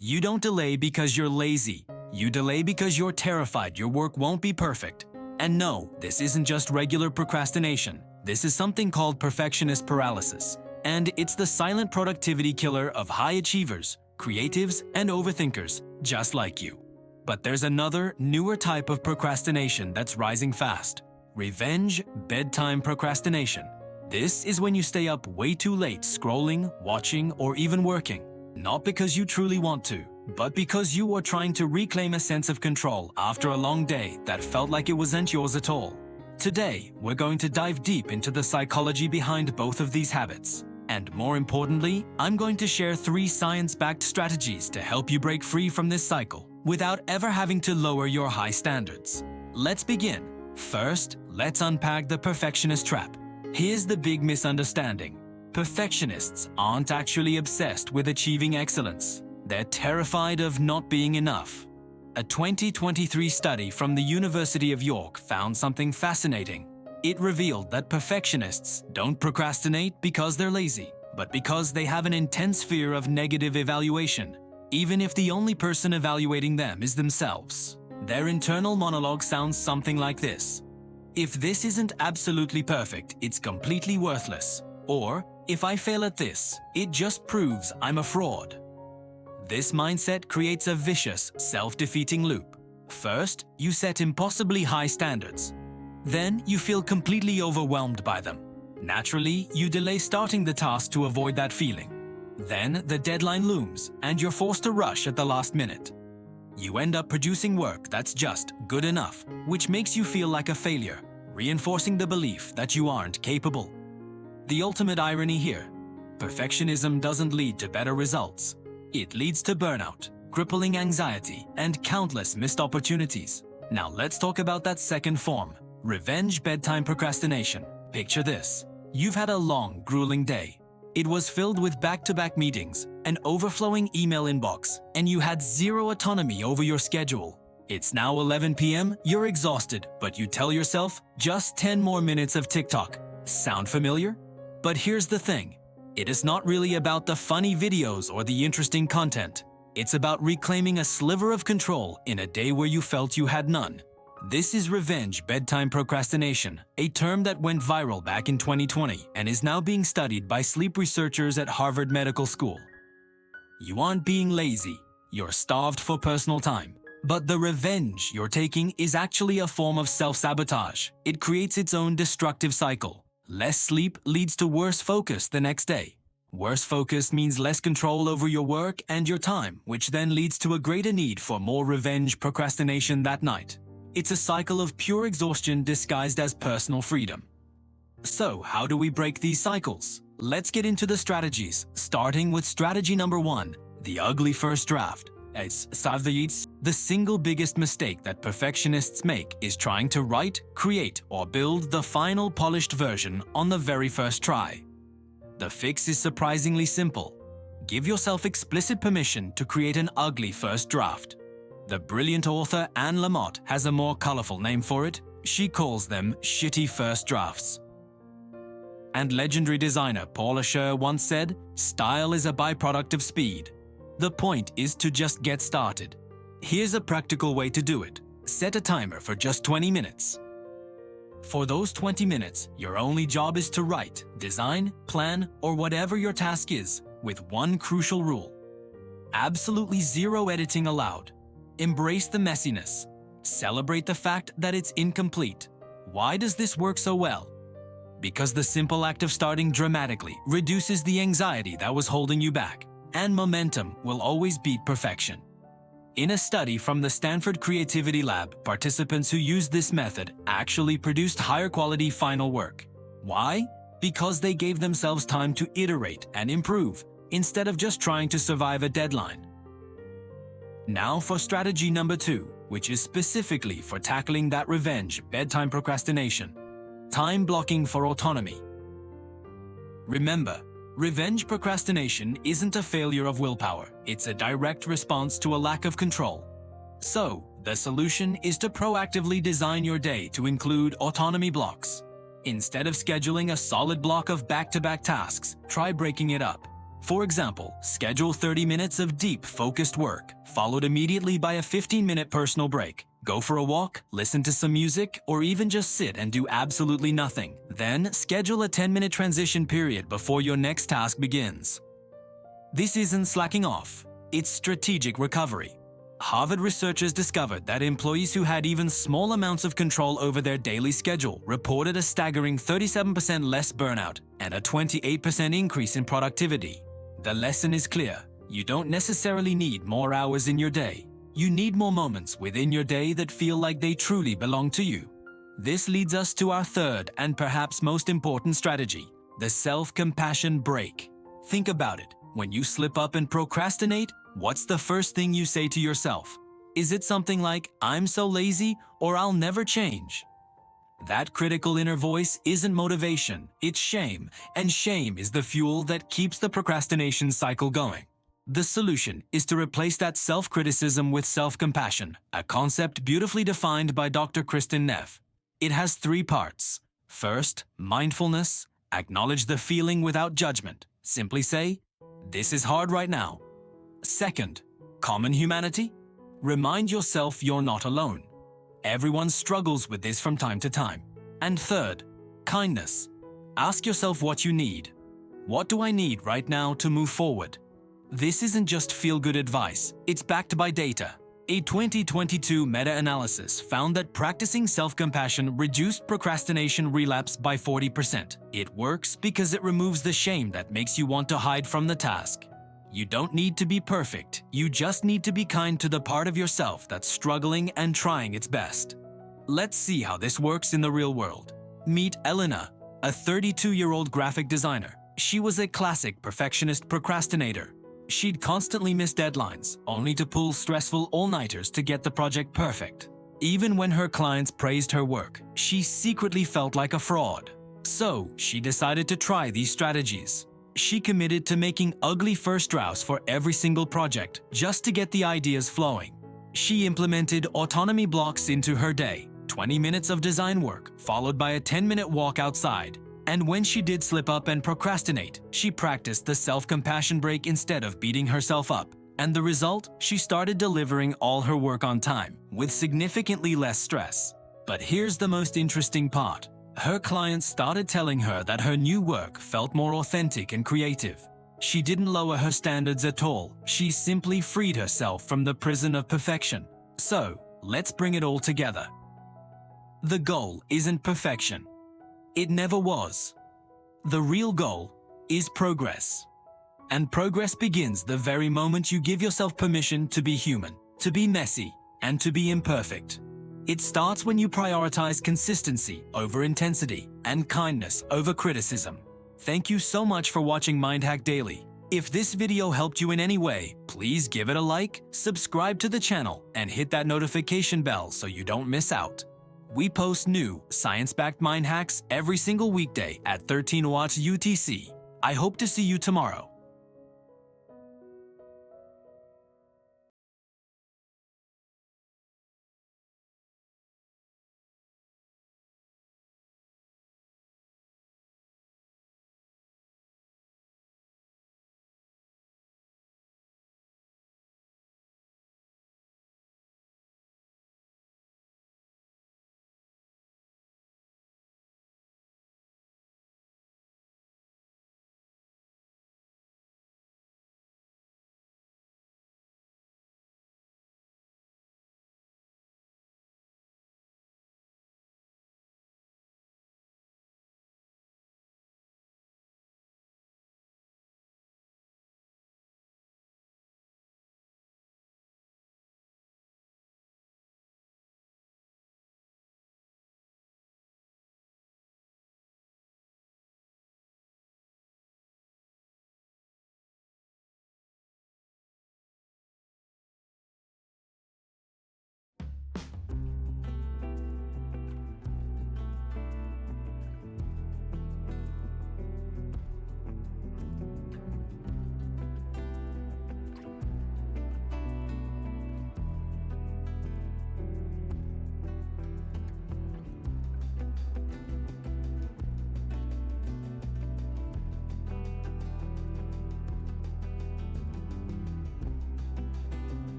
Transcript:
You don't delay because you're lazy. You delay because you're terrified your work won't be perfect. And no, this isn't just regular procrastination. This is something called perfectionist paralysis. And it's the silent productivity killer of high achievers, creatives, and overthinkers, just like you. But there's another, newer type of procrastination that's rising fast. Revenge bedtime procrastination. This is when you stay up way too late scrolling, watching, or even working. Not because you truly want to, but because you are trying to reclaim a sense of control after a long day that felt like it wasn't yours at all. Today, we're going to dive deep into the psychology behind both of these habits. And more importantly, I'm going to share 3 science-backed strategies to help you break free from this cycle without ever having to lower your high standards. Let's begin. First, let's unpack the perfectionist trap. Here's the big misunderstanding. Perfectionists aren't actually obsessed with achieving excellence. They're terrified of not being enough. A 2023 study from the University of York found something fascinating. It revealed that perfectionists don't procrastinate because they're lazy, but because they have an intense fear of negative evaluation, even if the only person evaluating them is themselves. Their internal monologue sounds something like this. If this isn't absolutely perfect, it's completely worthless. Or, if I fail at this, it just proves I'm a fraud. This mindset creates a vicious, self-defeating loop. First, you set impossibly high standards. Then, you feel completely overwhelmed by them. Naturally, you delay starting the task to avoid that feeling. Then, the deadline looms, and you're forced to rush at the last minute. You end up producing work that's just good enough, which makes you feel like a failure, reinforcing the belief that you aren't capable. The ultimate irony here: perfectionism doesn't lead to better results. It leads to burnout, crippling anxiety, and countless missed opportunities. Now let's talk about that second form, revenge bedtime procrastination. Picture this. You've had a long, grueling day. It was filled with back-to-back meetings, an overflowing email inbox, and you had zero autonomy over your schedule. It's now 11 p.m., you're exhausted, but you tell yourself, just 10 more minutes of TikTok. Sound familiar? But here's the thing. It is not really about the funny videos or the interesting content. It's about reclaiming a sliver of control in a day where you felt you had none. This is revenge bedtime procrastination, a term that went viral back in 2020 and is now being studied by sleep researchers at Harvard Medical School. You aren't being lazy, you're starved for personal time. But the revenge you're taking is actually a form of self-sabotage. It creates its own destructive cycle. Less sleep leads to worse focus the next day. Worse focus means less control over your work and your time, which then leads to a greater need for more revenge procrastination that night. It's a cycle of pure exhaustion disguised as personal freedom. So, how do we break these cycles? Let's get into the strategies, starting with strategy number 1, the ugly first draft. The single biggest mistake that perfectionists make is trying to write, create, or build the final polished version on the very first try. The fix is surprisingly simple. Give yourself explicit permission to create an ugly first draft. The brilliant author Anne Lamott has a more colorful name for it. She calls them shitty first drafts. And legendary designer Paula Scher once said, "Style is a byproduct of speed." The point is to just get started. Here's a practical way to do it. Set a timer for just 20 minutes. For those 20 minutes, your only job is to write, design, plan, or whatever your task is, with one crucial rule. Absolutely zero editing allowed. Embrace the messiness. Celebrate the fact that it's incomplete. Why does this work so well? Because the simple act of starting dramatically reduces the anxiety that was holding you back. And momentum will always beat perfection. In a study from the Stanford Creativity Lab, participants who used this method actually produced higher quality final work. Why? Because they gave themselves time to iterate and improve, instead of just trying to survive a deadline. Now for strategy number 2, which is specifically for tackling that revenge bedtime procrastination. Time blocking for autonomy. Remember, revenge procrastination isn't a failure of willpower, it's a direct response to a lack of control. So, the solution is to proactively design your day to include autonomy blocks. Instead of scheduling a solid block of back-to-back tasks, try breaking it up. For example, schedule 30 minutes of deep, focused work, followed immediately by a 15-minute personal break. Go for a walk, listen to some music, or even just sit and do absolutely nothing. Then, schedule a 10-minute transition period before your next task begins. This isn't slacking off, it's strategic recovery. Harvard researchers discovered that employees who had even small amounts of control over their daily schedule reported a staggering 37% less burnout and a 28% increase in productivity. The lesson is clear. You don't necessarily need more hours in your day. You need more moments within your day that feel like they truly belong to you. This leads us to our third and perhaps most important strategy, the self-compassion break. Think about it. When you slip up and procrastinate, what's the first thing you say to yourself? Is it something like, "I'm so lazy," or "I'll never change"? That critical inner voice isn't motivation, it's shame, and shame is the fuel that keeps the procrastination cycle going. The solution is to replace that self-criticism with self-compassion, a concept beautifully defined by Dr. Kristin Neff. It has 3 parts. First, mindfulness. Acknowledge the feeling without judgment. Simply say, "This is hard right now." Second, common humanity. Remind yourself you're not alone. Everyone struggles with this from time to time. And third, kindness. Ask yourself what you need. What do I need right now to move forward? This isn't just feel-good advice, it's backed by data. A 2022 meta-analysis found that practicing self-compassion reduced procrastination relapse by 40%. It works because it removes the shame that makes you want to hide from the task. You don't need to be perfect, you just need to be kind to the part of yourself that's struggling and trying its best. Let's see how this works in the real world. Meet Elena, a 32-year-old graphic designer. She was a classic perfectionist procrastinator. She'd constantly miss deadlines, only to pull stressful all-nighters to get the project perfect. Even when her clients praised her work, she secretly felt like a fraud. So, she decided to try these strategies. She committed to making ugly first drafts for every single project, just to get the ideas flowing. She implemented autonomy blocks into her day, 20 minutes of design work, followed by a 10-minute walk outside. And when she did slip up and procrastinate, she practiced the self-compassion break instead of beating herself up. And the result? She started delivering all her work on time, with significantly less stress. But here's the most interesting part. Her clients started telling her that her new work felt more authentic and creative. She didn't lower her standards at all. She simply freed herself from the prison of perfection. So, let's bring it all together. The goal isn't perfection. It never was. The real goal is progress. And progress begins the very moment you give yourself permission to be human, to be messy, and to be imperfect. It starts when you prioritize consistency over intensity and kindness over criticism. Thank you so much for watching MindHack Daily. If this video helped you in any way, please give it a like, subscribe to the channel, and hit that notification bell so you don't miss out. We post new, science-backed mind hacks every single weekday at 13 watts UTC. I hope to see you tomorrow.